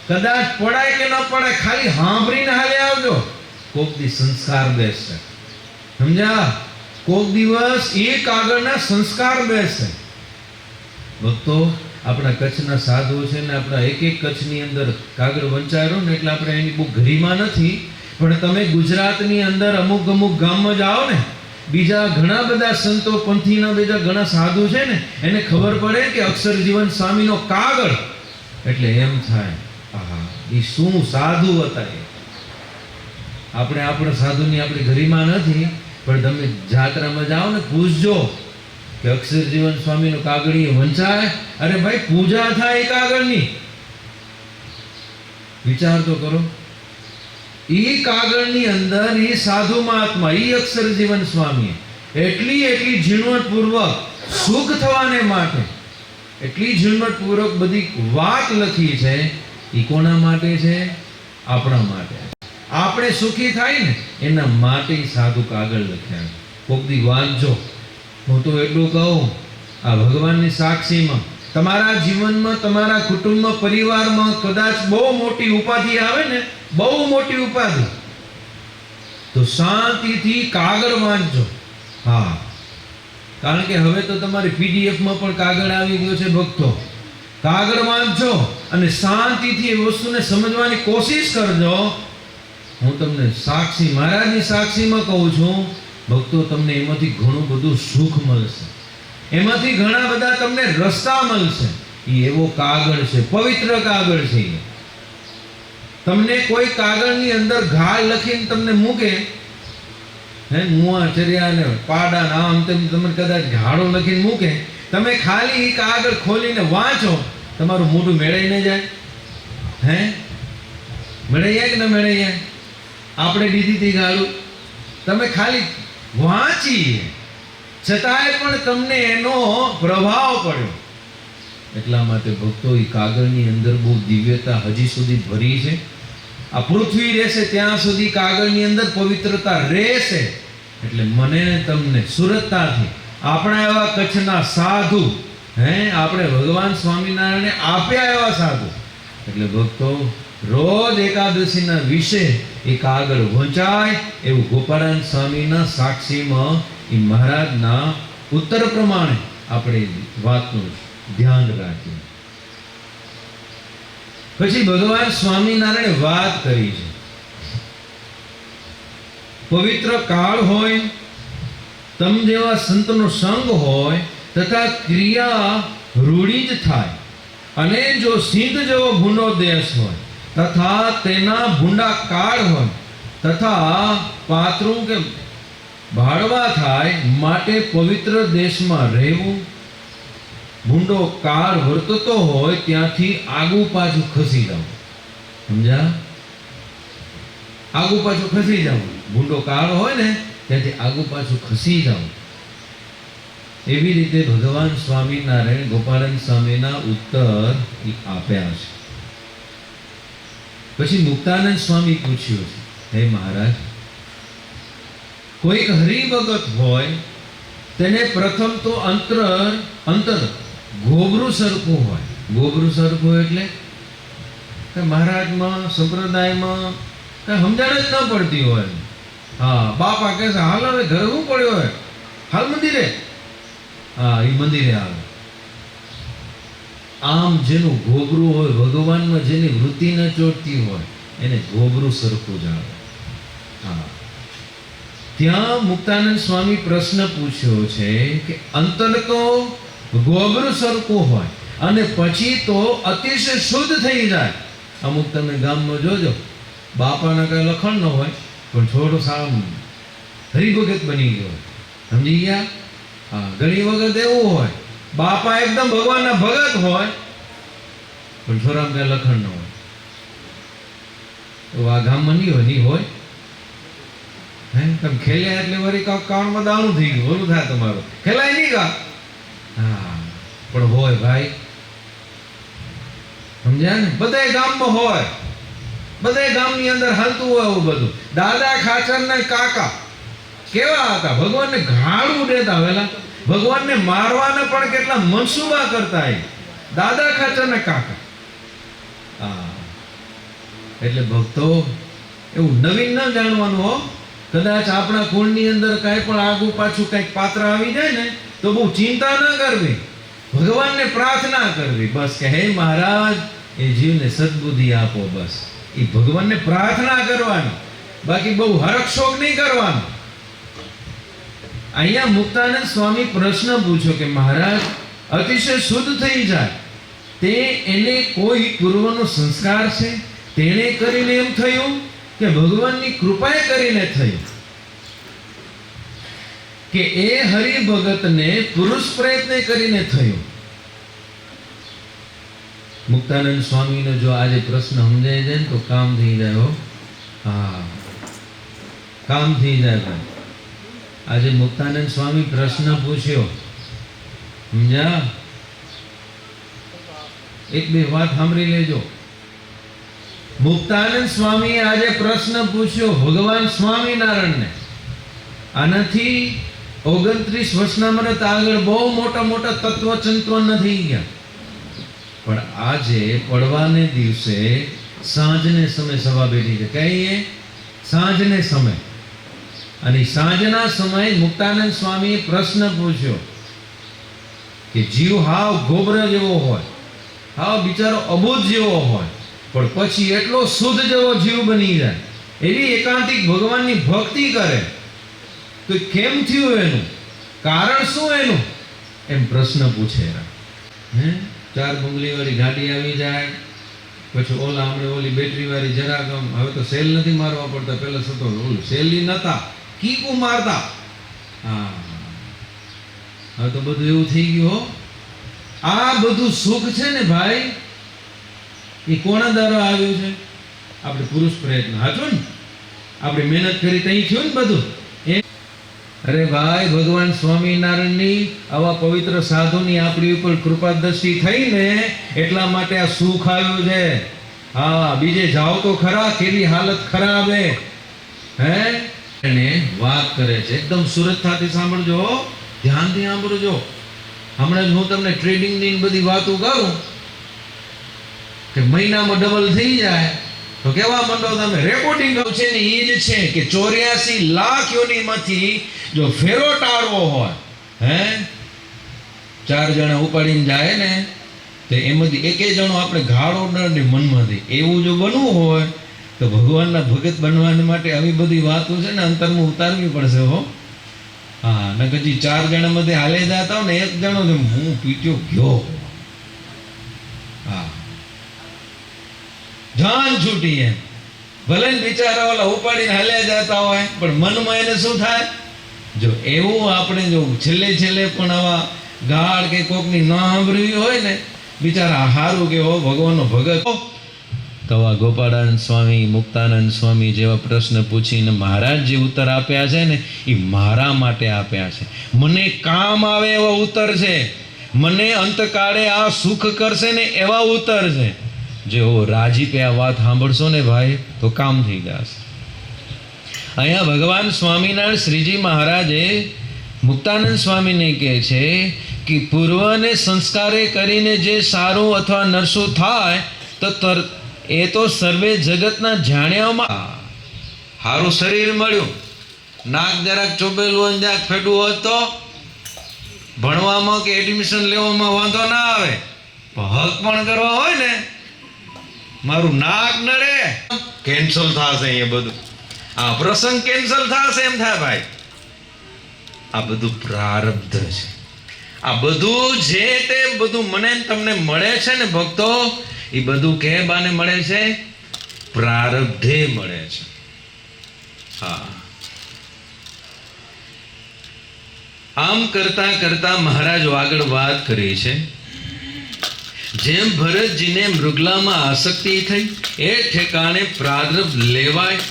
કદાચ પડાય કે ન પડાય, ખાલી સાંભળીને હાલે આવજો. કોક દી સંસ્કાર બેસશે, સમજ્યા? કોક દિવસ એ કાગળના સંસ્કાર બેસશે. ભક્તો, આપણા કચ્છના સાધુઓ છે ને, આપણા એક કચ્છની અંદર કાગળ વંચાયો ને, એટલે આપણે એની બહુ ગરિમા નથી. પણ તમે ગુજરાતની અંદર અમુક ગામમાં જાઓ ને, બીજા ઘણા બધા સંતો પંથીના બીજા ઘણા સાધુ છે ને, એને ખબર પડે કે અક્ષરજીવન સ્વામીનો કાગળ, એટલે એમ થાય, આહા, એ શું સાધુ હતા. આપણે આપણા સાધુની આપણી ગરિમા નથી, પણ તમે જાત્રામાં જાઓ ને, પૂછજો કે અક્ષરજીવન સ્વામીનો કાગળ વંચાય. અરે ભાઈ, પૂજા થાય એ કાગળની. વિચાર તો કરો. ઈ કાગળની અંદર ઈ સાધુ મહાત્મા, ઈ અક્ષરજીવન સ્વામી એટલી ઝીણવટપૂર્વક સુખ થવાને માટે એટલી ઝીણવટપૂર્વક બધી વાત લખી છે. ઈ કોના માટે છે? આપણા માટે. આપણે સુખી થાય ને એના માટે સાધુ કાગળ લખ્યા. કોક દી વાંચજો. હું તો એટલું કહું, આ ભગવાનની સાક્ષીમાં તમારા જીવનમાં, તમારા કુટુંબમાં, પરિવારમાં કદાચ બહુ મોટી ઉપાધિ આવે ને, બહુ મોટી ઉપાધિ, તો શાંતિથી કાગળ વાંચજો. હા, કારણ કે હવે તો તમારી પીડીએફમાં પણ કાગળ આવી ગયો છે. ભક્તો, કાગળ વાંચજો અને શાંતિથી એ વસ્તુને સમજવાની કોશિશ કરજો. હું તમને સાક્ષી, મહારાજની સાક્ષીમાં કહું છું, ભક્તો તમને એમાંથી ઘણું બધું સુખ મળશે, એમાંથી ઘણા બધા તમને રસ્તા મળશે. એ એવો કાગળ છે, પવિત્ર કાગળ છે. તમને કોઈ કાગળની અંદર ઘા લખીને તમને મૂકે, મુઆ ચર્યા ને પાડા આમ તેમ તમને કદાચ ઘાડો લખીને મૂકે, તમે ખાલી કાગળ ખોલીને વાંચો, તમારું મોઢું મેળાઈ ન જાય? મેળાઈ જાય કે ન મેળાઈ જાય? આપણે દીધી હતી ગાળું, તમે ખાલી વાંચીએ છતાંય પણ તમને એનો પ્રભાવ પડ્યો. એટલા માટે ભક્તો, એ કાગળની અંદર બહુ દિવ્યતા હજી સુધી ભરી છે. આ પૃથ્વી રહેશે ત્યાં સુધી કાગળની અંદર પવિત્રતા રહેશે. એટલે મને ને તમને સુરતતાથી આપણા એવા કચ્છના સાધુ, આપણે ભગવાન સ્વામિનારાયણે આપ્યા એવા સાધુ, એટલે ભક્તો રોજ એકાદશીના વિશે એ કાગળ વંચાય એવું ગોપાળાન સ્વામીના સાક્ષીમાં એ મહારાજના ઉત્તર પ્રમાણે આપણે વાતનું ધ્યાન રાખીએ. પછી ભગવાન સ્વામિનારાયણે વાત કરી છે, પવિત્ર કાળ હોય, તમ જેવા સંતનો સંગ હોય, તથા ક્રિયા રૂઢી જ થાય, અને જો સિંધ જેવો ભૂંડો દેશ હોય, તથા તેના ભૂંડા કાળ હોય, તથા પાત્રું કે ભાડવા થાય, માટે પવિત્ર દેશમાં રહેવું. ભૂંડો કાળ વર્તતો હોય ત્યાંથી આગુ પાછું ખસી જવું. સમજ્યા? આગુ પાછું ખસી જવું. ભૂંડો કાળ હોય ને ત્યાંથી આગુ પાછું ખસી જવું. એવી રીતે ભગવાન સ્વામિનારાયણ ગોપાળન સ્વામીના ઉત્તર આપ્યા છે. પછી મુક્તાનંદ સ્વામી પૂછ્યું છે, હે મહારાજ, કોઈક હરિભગત હોય તેને પ્રથમ તો અંતર ગોબરું સરખું હોય. ગોબરું સરખું એટલે કે મહારાજમાં સંપ્રદાયમાં કઈ સમજણ જ ન પડતી હોય. બાપા કહે છે હાલ હવે ઘરે શું પડ્યો હોય, હાલ મંદિરે. એ મંદિરે આવે. આમ જેનું ગોબરું હોય, ભગવાનમાં જેની વૃત્તિ ન ચોટતી હોય, એને ગોબરું સરખું જ આવે. ત્યાં મુક્તાનંદ સ્વામી પ્રશ્ન પૂછ્યો છે કે અંતર તો ગોબરું સરખું હોય અને પછી તો અતિશય શુદ્ધ થઈ જાય. અમુક તમે ગામમાં જોજો, બાપાના કઈ લખણ ન હોય પણ છોડો સામ હરિભગત બની ગયો. સમજી ગયા? ઘણી વખત એવું હોય, બાપા એકદમ ભગવાનના ભગત હોય પણ છોરામાં કઈ લખણ ન હોય. તો આ ગામમાં નહીં હોય. તમે ખેલ્યા એટલે વળી કાળમાં દાણું થઈ ગયું, ઓલું થાય તમારું. ખેલાય નહીં કા? પણ હોય ભાઈ. સમજ્યા ને? બધા ગામમાં હોય, બધા ગામની અંદર હાલતું હોય એવું બધું. દાદા ખાચર ને કાકા કેવા હતા, ભગવાનને ઘાડું દેતા. વેલા ભગવાનને મારવાના પણ કેટલા મનસુબા કરતા. દાદા ખાચર ને કાકા. એટલે ભક્તો એવું નવીન ન જાણવાનું હો. કદાચ આપણા કુળની અંદર કાંઈ પણ આગુ પાછું કંઈક પાત્ર આવી જાય ને તો બહુ ચિંતા ન કરવી, ભગવાનને પ્રાર્થના કરવી બસ કે હે મહારાજ એ જીવને સદબુદ્ધિ આપો. બસ એ ભગવાનને પ્રાર્થના કરવાની, બાકી બહુ હરકશોક નહીં કરવાનો. અહીંયા મુક્તાનંદ સ્વામી પ્રશ્ન પૂછ્યો કે મહારાજ અતિશય શુદ્ધ થઈ જાય તે એને કોઈ પૂર્વનો સંસ્કાર છે, તેણે કરીને એમ થયું કે ભગવાનની કૃપાએ કરીને થયું, કે એ હરિભગતને પુરુષ પ્રયત્ન કરીને થયું? મુક્તાનંદ સ્વામીનો જો આજે પ્રશ્ન સમજાય જાય ને તો કામ થઈ જાય હો. કામ થઈ જાય ભાઈ. આજે મુક્તાનંદ સ્વામી પ્રશ્ન પૂછ્યો, સમજ્યા? એક બે વાત સાંભળી લેજો. મુક્તાનંદ સ્વામી આજે પ્રશ્ન પૂછ્યો ભગવાન સ્વામિનારાયણને. આનાથી 29 વર્ષના મને આગળ બહુ મોટા મોટા તત્વચંતન થઈ ગયા. પણ આજે પડવાને દિવસે સાંજને સમય સભા બેઠી છે. કહીએ સાંજને સમય, અને સાંજના સમયે મુક્તાનંદ સ્વામીએ પ્રશ્ન પૂછ્યો કે જીવ હાવ ગોબરા જેવો હોય, હાવ બિચારો અબોધ જેવો હોય, પણ પછી એટલો શુદ્ધ જેવો જીવ બની જાય, એવી એકાંતિક ભગવાનની ભક્તિ કરે. તો કેમ થયું, એનું કારણ શું, એનું એમ પ્રશ્ન પૂછે. હે 4 બંગલી વાળી ગાડી આવી જાય, પછી ઓલા આપણે ઓલી બેટરી વાળી જરાક હવે તો સેલ નથી મારવા પડતા, પેલા સતો ઓલું સેલી નતા કીકુ મારતા. હા, હવે તો બધું એવું થઈ ગયું હો. આ બધું સુખ છે ને ભાઈ, એ કોના દ્વારા આવ્યું છે? આપણે પુરુષ પ્રયત્ન, હાચો ને, આપણે મહેનત કરી તઈ થયું ને બધું. અરે ભાઈ, ભગવાન સ્વામિનારાયણની આવા પવિત્ર સાધુની આપણી ઉપર કૃપા દ્રષ્ટિ થઈ ને એટલા માટે આ સુખ આવ્યું છે. હા, બીજે જાઓ તો ખરા, કેવી હાલત ખરાબ હે. એને વાત કરે છે એકદમ સુરતથી, સાંભળજો, ધ્યાનથી સાંભળજો. હમણાં જ હું તમને ટ્રેડિંગની બધી વાતો કરું કે મહિનામાં ડબલ થઈ જાય તો કેવા મંડો તમે. રેકોર્ડિંગ છે ને એ જ છે કે 84 લાખ યોનીમાંથી જો ફેરો ટાળવો હોય, હે 4 જણા ઉપાડીને જાય ને તો એમાંથી એકે જણો આપણે ગાળો ને મનમાંથી એવું જો બનવું હોય તો ભગવાનના ભગત બનવા માટે આવી બધી વાતો છે ને અંતરમાં ઉતારવી પડશે હો. હા, ને પછી 4 જણામાંથી હાલે જતા હોય ને એક જણો હું પીટ્યો ગયો, હા જાન છૂટી એમ. ભલે ને બિચારા ઓલા ઉપાડીને હાલ્યા જતા હોય પણ મનમાં એને શું થાય? જો એવું આપણે જો છેલ્લે પણ આવા ગાળ કે કોકની ન સાંભળવી હોય ને, બિચારા હારું કે હો ભગવાનનો ભગત. તો આ ગોપાળાનંદ સ્વામી, મુક્તાનંદ સ્વામી જેવા પ્રશ્ન પૂછીને મહારાજ જે ઉત્તર આપ્યા છે ને એ મારા માટે આપ્યા છે. મને કામ આવે એવા ઉત્તર છે, મને અંતકાળે આ સુખ કરશે ને એવા ઉત્તર છે. જેઓ રાજીપે આ વાત સાંભળશો ને ભાઈ તો કામ થઈ જશે. અહીંયા ભગવાન સ્વામિનારાયણ શ્રીજી મહારાજે મુક્તાનંદ સ્વામીને કહે છે કે પૂર્વને સંસ્કારે કરીને જે સારું અથવા નરસું થાય તો એ તો સર્વે જગતના જાણ્યામાં સારું શરીર મળ્યું, નાક જરાક ચોબેલું હોય, જરાક ફેડું હોય તો ભણવામાં કે એડમિશન લેવામાં વાંધો ના આવે. હક પણ કરવા હોય ને, મારું નાક નડે કેન્સલ થશે, એ બધું આ પ્રસંગ કેન્સલ થશે એમ થાય ભાઈ. આ બધું પ્રારબ્ધ છે. આ બધું જે તે બધું મને તમને મળે છે ને ભક્તો, એ બધું કે બાને મળે છે? પ્રારબ્ધે મળે છે. હા, આમ કરતા કરતા મહારાજ આગળ વાત કરી છે. જેમ ભરતજીને મૃગલામાં આસક્તિ થઈ એ ઠેકાણે પ્રારબ્ધ લેવાય.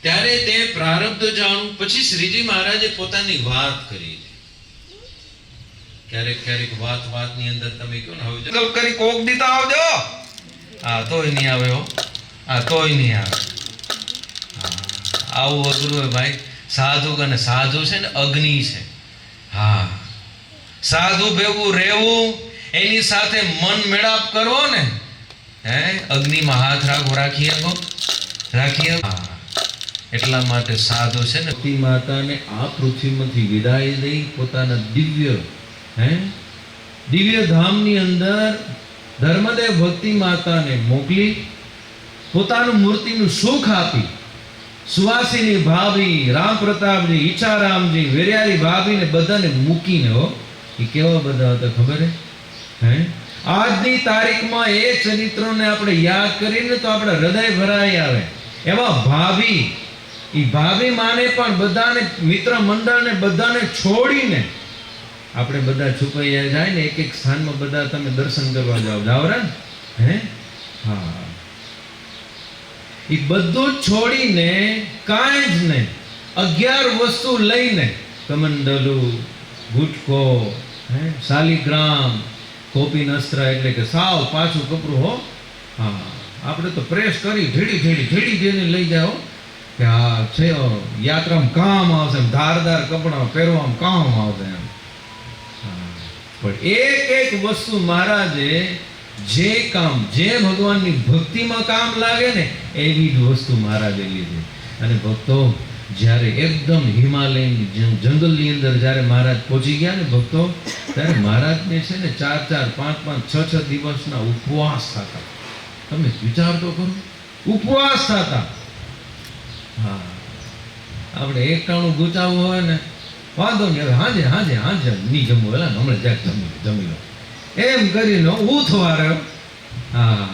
ત્યારે તે પ્રારબ્ધ જાણું. પછી શ્રીજી મહારાજે પોતાની વાત કરી. ક્યારેક વાતની અંદર તમે કહો ને હવે કરી કોક દીતા આવજો, હા તોય નહીં આવે હો, હા તોય નહીં આવે. આવું અઘરું હોય ભાઈ. સાધુ અને સાધુ છે ને અગ્નિ છે. હા, સાધુ ભેગું રહેવું, એની સાથે મન મેળાપ કરવો ને, હે અગ્નિમાં હાથ રાખીએ. એટલા માટે સાધુ છે ને ભક્તિ માતાને આ પૃથ્વીમાંથી વિદાય દઈ પોતાના દિવ્ય ધામની અંદર ધર્મદેવ ભક્તિ માતાને મોકલી પોતાનું મૂર્તિનું સુખ આપી. સુવાસીની ભાભી, રામ પ્રતાપજી, ઈચ્છારામજી, વેરિયારી ભાભીને બધાને મૂકીને, હો એ કેવા બધા હતા ખબર હે? આજની તારીખમાં એ ચરિત્રોને આપણે યાદ કરીને તો આપણે હૃદય ભરાઈ આવે. એવા ભાભી, એ ભાભી માને પણ બધાને મિત્ર મંડળને બધાને છોડીને આપણે બધા છુપાઈ જાય ને એક સ્થાનમાં બધા તમે દર્શન કરવા જાઓ ને, હે હા, એ બધું છોડીને કાંઈ જ નહીં 11 વસ્તુ લઈને, કમંડલું, ગુટકો, શાલિગ્રામ, કોપી નસ્ત્ર એટલે કે સાવ પાછું કપડું હો. હા, આપણે તો પ્રેસ કરી ઢીડી લઈ જાઓ કે આ છે યાત્રામાં કામ આવશે, ધારદાર કપડા પહેરવામાં કામ આવશે એમ. પણ એક વસ્તુ મહારાજે જે કામ, જે ભગવાનની ભક્તિમાં કામ લાગે ને એવી જ વસ્તુ મહારાજે લીધી. અને ભક્તો જ્યારે એકદમ હિમાલયની જંગલની અંદર જ્યારે મહારાજ પહોંચી ગયા ને ભક્તો, ત્યારે મહારાજને છે ને 4, 5, 6 દિવસના ઉપવાસ થતા. તમે વિચાર તો કરો, ઉપવાસ થતા. હા, આપણે એક ટાણું ગુચાવવું હોય ને, વાંધો નહીં, હવે હાજે હાજે હાજે નહીં જમવું, એટલે હમણાં જ્યાં જમી લો એમ કરીને ઉથવા રહ્યો. હા,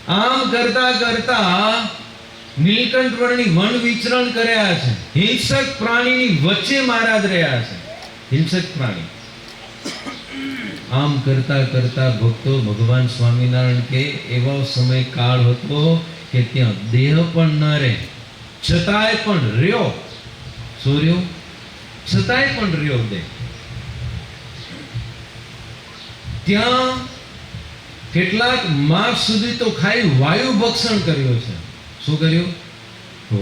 આમ કરતા કરતા નીલકંઠ વર્ણી વન વિચરણ કર્યા છે. હિંસક પ્રાણીની વચ્ચે મહારાજ રહ્યા છે. હિંસક પ્રાણી. આમ કરતા કરતા ભક્તો ભગવાન સ્વામિનારાયણ કે એવો સમય કાળ હતો કે ત્યાં દેહ પણ ન રહે, છતાંય પણ રહ્યો. શું રહ્યો? છતાંય પણ રહ્યો દેહ. ત્યાં કેટલાક માસ સુધી તો ખાલી વાયુ ભક્ષણ કર્યો છે. શું કર્યું?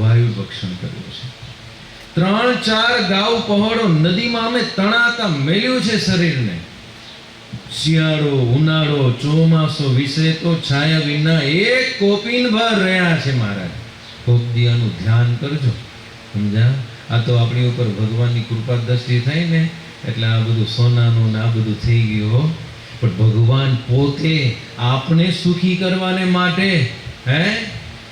વાયુ ભક્ષણ કર્યું છે. 3-4 ગાઉ પહોળો નદીમાં અમે તણાતા મેલ્યું છે શરીરને. શિયાળો, ઉનાળો, ચોમાસો વિશે તો છાયા વિના એક કોપીન ભર રહ્યા છે મહારાજ. કોક દિયાનું ધ્યાન કરજો. સમજ્યા? આ તો આપણી ઉપર ભગવાનની કૃપા દ્રષ્ટિ થાય ને એટલે આ બધું સોનાનું ને આ બધું થઈ ગયું. પણ ભગવાન પોતે આપણે સુખી કરવાને માટે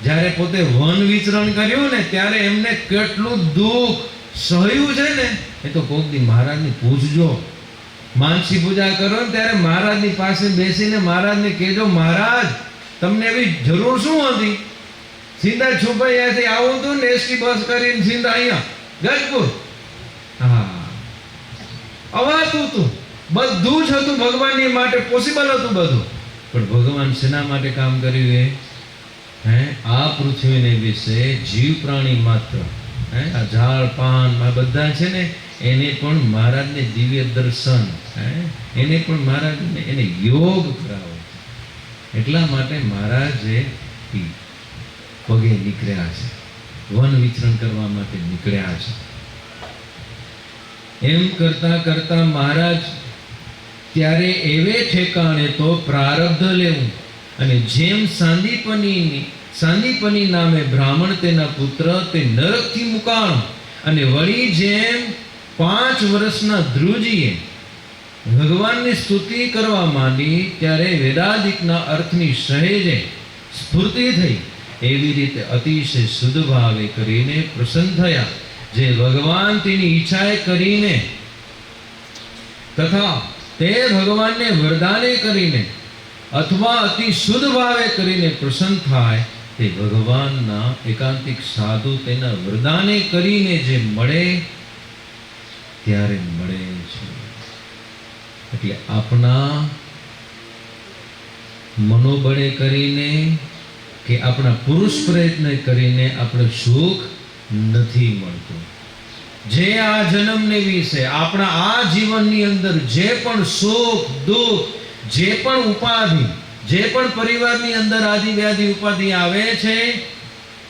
જ્યારે પોતે વન વિચરણ કર્યું ને ત્યારે એમને કેટલું દુઃખ સહ્યું છે ને એ તો કોક દી મહારાજને પૂછજો. માનસી પૂજા કરો ને ત્યારે મહારાજની પાસે બેસીને મહારાજને કહેજો, મહારાજ તમને એવી જરૂર શું હતી? સિંધા છુપાઈ અહીંયાથી આવું હતું ને એસટી બસ કરીને સિંધા અહીંયા ગજપુર. હા, અવાતું હતું, બધું જ હતું ભગવાનની માટે, પોસિબલ હતું બધું. પણ ભગવાન શેના માટે કામ કર્યું? આ પૃથ્વીને વિશે જીવ પ્રાણી માત્ર, આ ઝાડ પાન આ બધા છે ને એને પણ મહારાજને દિવ્ય દર્શન, એને પણ મહારાજને એને યોગ કરાવો. એટલા માટે મહારાજે પગે નીકળ્યા છે, વન વિચરણ કરવા માટે નીકળ્યા છે. એમ કરતા કરતા મહારાજ ત્યારે એવે ઠેકાણે તો પ્રારબ્ધ લેવું. અને જેમ સાંદીપની નામે બ્રાહ્મણ તેના પુત્ર તે નરકથી મુકાણો. અને વળી જેમ 5 વર્ષના ધ્રુવજીએ ભગવાનની સ્તુતિ કરવા માંડી ત્યારે વેદાદિકના અર્થની સહેજે સ્ફૂર્તિ થઈ. એવી રીતે અતિશય શુદ્ધ ભાવે કરીને પ્રસન્ન થયા. જે ભગવાન તેની ઈચ્છાએ કરીને તથા તે ભગવાનને વરદાને કરીને અથવા અતિ શુદ્ધ ભાવે કરીને પ્રસન્ન થાય તે ભગવાનના એકાંતિક સાધુ તેના વરદાને કરીને જે મળે ત્યારે મળે છે. એટલે આપણા મનોબળે કરીને કે આપણા પુરુષ પ્રયત્ન કરીને આપણે સુખ નથી મળતું. જે આ જન્મને વિશે આપણા આ જીવનની અંદર જે પણ સુખ દુઃખ, જે પણ ઉપાધિ, જે પણ પરિવારની અંદર આદિ વ્યાધિ ઉપાધિ આવે છે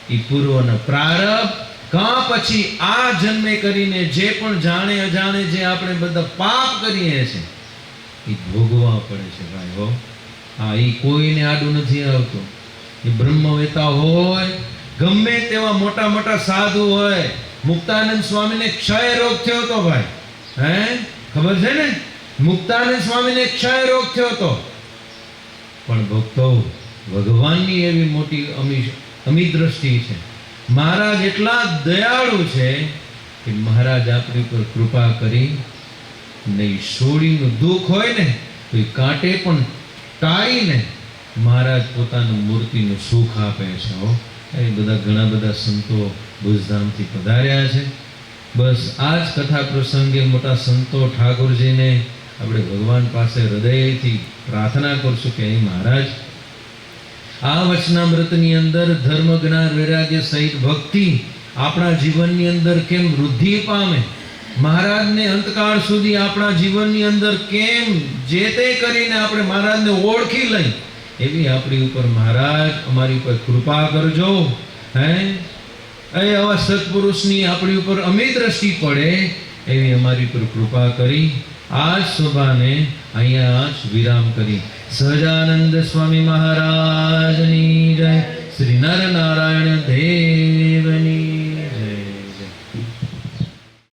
એ પૂર્વનો પ્રારબ્ધ કાં પછી આ જન્મે કરીને જે પણ જાણે અજાણે જે આપણે બધા પાપ કરીએ છીએ એ ભોગવા પડે છે ભાઈ હો. હા, એ કોઈને આડું નથી આવતું. એ બ્રહ્મવેતા હોય, ગમે તેવા મોટા મોટા સાધુ હોય. મુક્તાનંદ સ્વામીને ક્ષય રોગ થયો હતો ભાઈ, ખબર છે ને? મુક્તાનંદ સ્વામીને ક્ષય રોગ થયો હતો. પણ ભક્તો ભગવાનની એવી મોટી અમી દ્રષ્ટિ છે. મહારાજ એટલા દયાળુ છે કે મહારાજ આપણી પર કૃપા કરી નહીં. સોડીનું દુઃખ હોય ને તો એ કાંટે પણ ટાળીને મહારાજ પોતાનું મૂર્તિનું સુખ આપે છે. એ બધા ઘણા બધા સંતો ભુજધામથી પધાર્યા છે. બસ આ જ કથા પ્રસંગે મોટા સંતો ઠાકોરજીને આપણે ભગવાન પાસે હૃદયથી પ્રાર્થના કરશું કે અહીં મહારાજ આ વચનામૃતની અંદર ધર્મ જ્ઞાન વૈરાગ્ય સહિત ભક્તિ આપણા જીવનની અંદર કેમ વૃદ્ધિ પામે, મહારાજને અંતકાળ સુધી આપણા જીવનની અંદર કેમ જે તે કરીને આપણે મહારાજને ઓળખી લઈ, એવી આપણી ઉપર મહારાજ અમારી ઉપર કૃપા કરજો. આવા સત્પુરુષની આપણી ઉપર અમી દ્રષ્ટિ પડે એવી અમારી ઉપર કૃપા કરી આ સભાને અહીંયા જ વિરામ કરી. સહજાનંદ સ્વામી મહારાજની જય. શ્રી નર નારાયણ દેવની